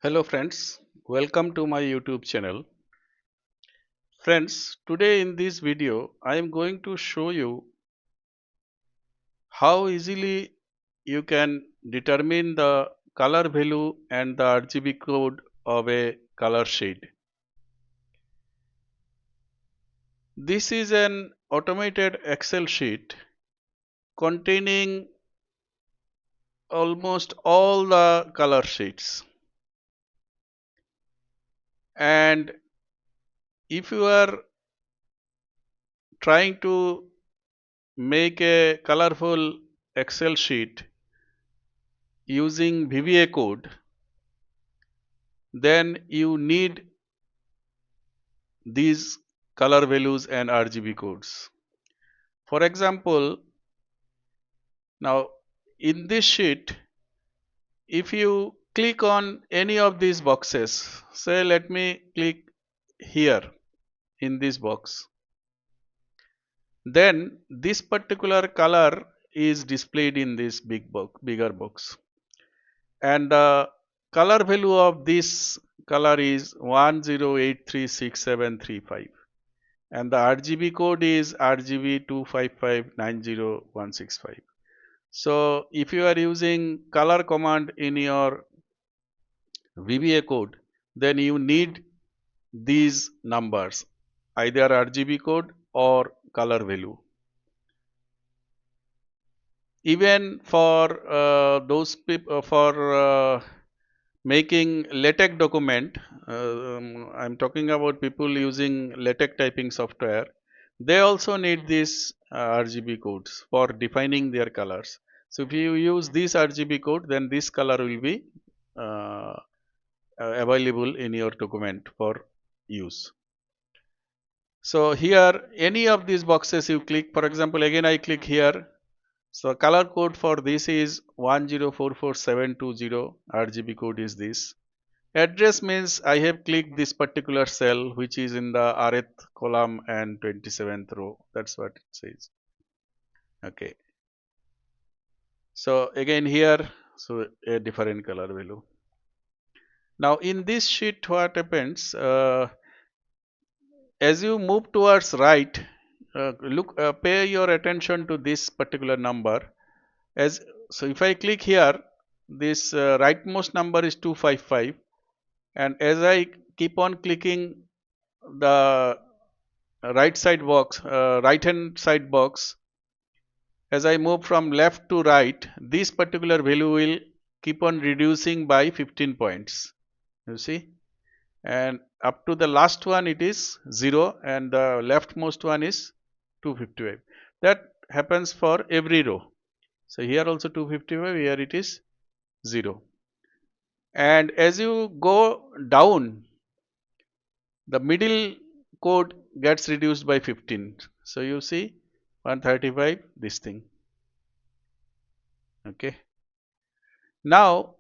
Hello friends, welcome to my YouTube channel. Friends, today in this video I am going to show you how easily you can determine the color value and the RGB code of a color shade. This is an automated Excel sheet containing almost all the color shades, and if you are trying to make a colorful Excel sheet using VBA code, then you need these color values and RGB codes. For example, now in this sheet, if you click on any of these boxes, say let me click here in this box, then this particular color is displayed in this bigger box, and the color value of this color is 10836735, and the RGB code is RGB 255900165. So if you are using color command in your VBA code, then you need these numbers, either RGB code or color value. Even for those people for making LaTeX document, I'm talking about people using LaTeX typing software. They also need these RGB codes for defining their colors. So if you use this RGB code, then this color will be available in your document for use. So here, any of these boxes you click, for example, again I click here. So color code for this is 1044720, RGB code is this. Address means I have clicked this particular cell which is in the rth column and 27th row. That's what it says. Okay. So again here, so a different color value. Now in this sheet, what happens? As you move towards right, pay your attention to this particular number. So if I click here, this rightmost number is 255, and as I keep on clicking the right hand side box, as I move from left to right, this particular value will keep on reducing by 15 points. You see, and up to the last one it is 0, and the leftmost one is 255. That happens for every row. So here also 255, here it is 0. And as you go down, the middle code gets reduced by 15. So you see 135, this thing. Okay. Now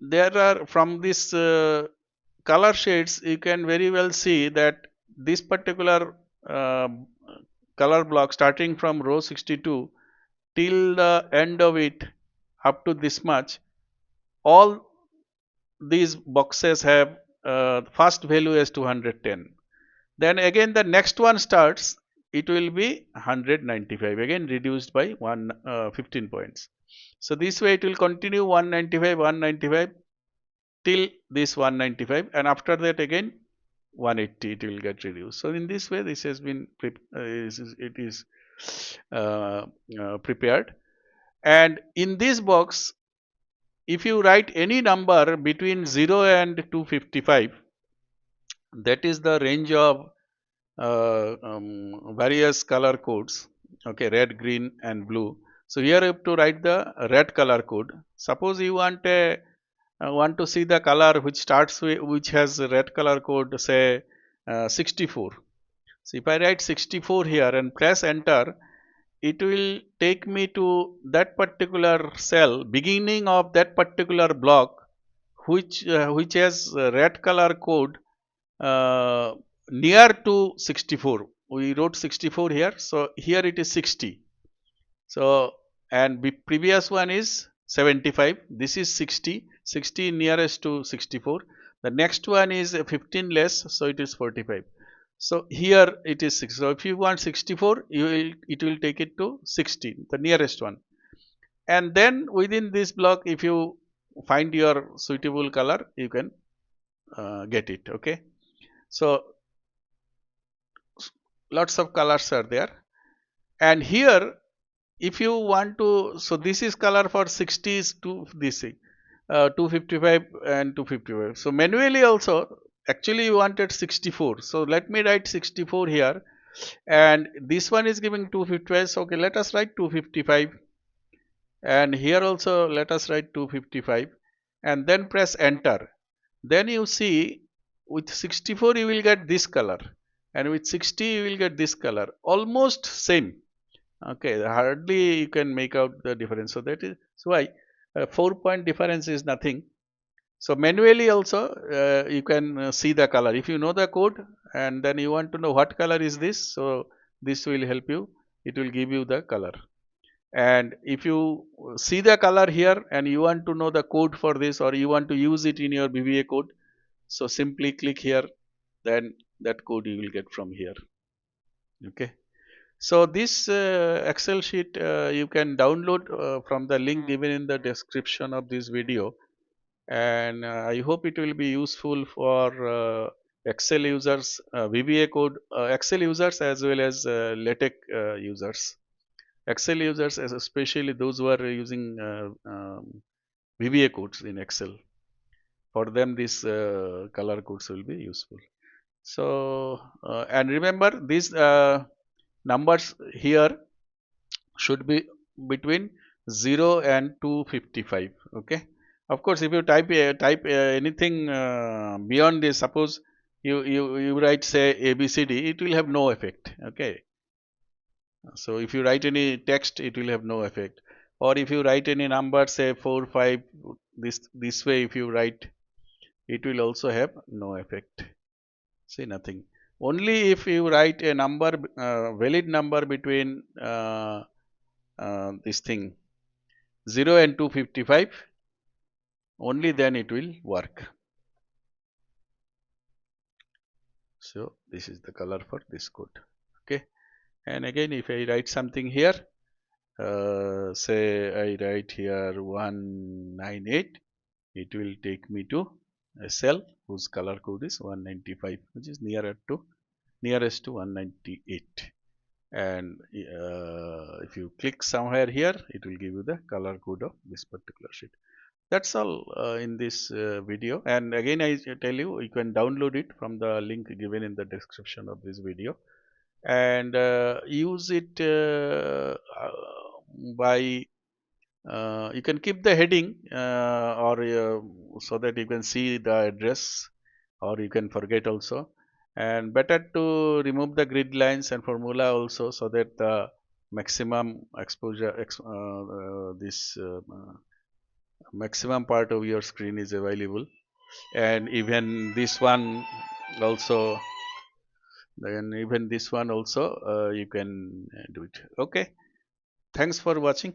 there are, from this color shades, you can very well see that this particular uh, color block starting from row 62 till the end of it up to this much, all these boxes have first value as 210. Then again the next one starts, it will be 195, again reduced by 15 points. So this way it will continue 195, 195 till this 195, and after that again 180 it will get reduced. So in this way this has been prepared, and in this box if you write any number between 0 and 255, that is the range of various color codes, okay, red, green and blue. So here you have to write the red color code. Suppose you want to see the color which starts with, which has red color code, say 64. So if I write 64 here and press enter, it will take me to that particular cell, beginning of that particular block, which has red color code uh, near to 64. We wrote 64 here, so here it is 60. So and previous one is 75. This is 60. 60 nearest to 64. The next one is 15 less, so it is 45. So here it is 6. So if you want 64, it will take it to 16, the nearest one. And then within this block, if you find your suitable color, you can get it. Okay. So lots of colors are there. And here, if you want to, so this is color for 60 is to this thing, 255 and 255. So manually also, actually you wanted 64. So let me write 64 here, and this one is giving 255. So okay, let us write 255, and here also let us write 255, and then press enter. Then you see with 64 you will get this color, and with 60 you will get this color, almost same. Okay, hardly you can make out the difference. So that is why 4-point difference is nothing. So manually also you can see the color. If you know the code and then you want to know what color is this, so this will help you. It will give you the color. And if you see the color here and you want to know the code for this, or you want to use it in your VBA code, so simply click here, then that code you will get from here. Okay. So this Excel sheet you can download from the link given in the description of this video, and I hope it will be useful for Excel users, VBA code Excel users as well as LaTeX users. Excel users, especially those who are using VBA codes in Excel. For them, these color codes will be useful. So, and remember these numbers here should be between 0 and 255. Okay. Of course, if you type anything beyond this, suppose you write say ABCD, it will have no effect. Okay. So if you write any text, it will have no effect. Or if you write any number, say 4, 5, this way, if you write, it will also have no effect. See, nothing. Only if you write a number, valid number between this thing 0 and 255, only then it will work. So this is the color for this code. Okay. And again, if I write something here, say I write here 198, it will take me to a cell whose color code is 195, which is nearest to 198. And if you click somewhere here, it will give you the color code of this particular sheet. That's all in this video. And again, I tell you, you can download it from the link given in the description of this video, and use it by you can keep the heading or so that you can see the address, or you can forget also. And better to remove the grid lines and formula also, so that the maximum exposure this maximum part of your screen is available. And even this one also, you can do it. Okay, thanks for watching.